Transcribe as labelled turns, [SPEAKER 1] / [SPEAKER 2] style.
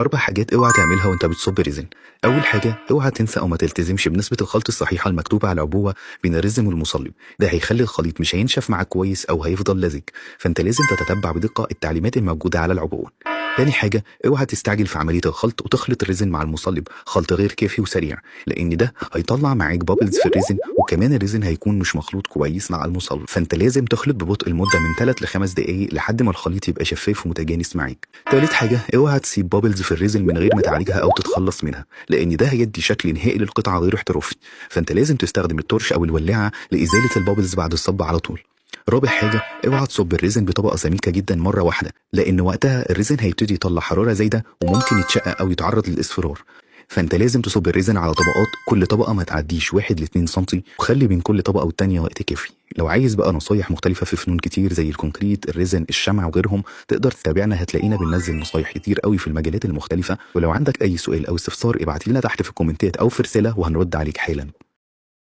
[SPEAKER 1] 4 حاجات اوعى تعملها وانت بتصب ريزن. اول حاجه، اوعى تنسى او ما تلتزمش بنسبه الخلط الصحيحه المكتوبه على العبوه بين الريزن والمصلب. ده هيخلي الخليط مش هينشف معاك كويس او هيفضل لزج، فانت لازم تتتبع بدقه التعليمات الموجوده على العبوه. تاني حاجه، اوعى تستعجل في عمليه الخلط وتخلط الريزن مع المصلب خلط غير كافي وسريع، لان ده هيطلع معاك بابلز في الريزن، وكمان الريزن هيكون مش مخلوط كويس مع المصلب. فانت لازم تخلط ببطء لمده من 3 ل 5 دقائق لحد ما الخليط يبقى شفاف ومتجانس معاك. تالت حاجه، اوعى تسيب بابلز في الريزن من غير ما تعالجها او تتخلص منها، لان ده هيدي شكل نهائي للقطعه غير احترافي. فانت لازم تستخدم التورش او الولاعه لازاله البابلز بعد الصب على طول. رابع حاجة، اوعى تصب الريزن بطبقة سميكة جدا مرة واحدة، لأن وقتها الريزن هيبتدي يطلع حرارة زايدة وممكن يتشقق أو يتعرض للإصفرار. فأنت لازم تصب الريزن على طبقات، كل طبقة ما تعديش 1 ل 2 سنتي، وخلي بين كل طبقة والتانية وقت كافي. لو عايز بقى نصايح مختلفة في فنون كتير زي الكونكريت، الريزن، الشمع وغيرهم، تقدر تتابعنا، هتلاقينا بننزل نصايح كتير قوي في المجالات المختلفة. ولو عندك أي سؤال أو استفسار ابعت لنا تحت في الكومنتات أو في رسالة وهنرد عليك حالا.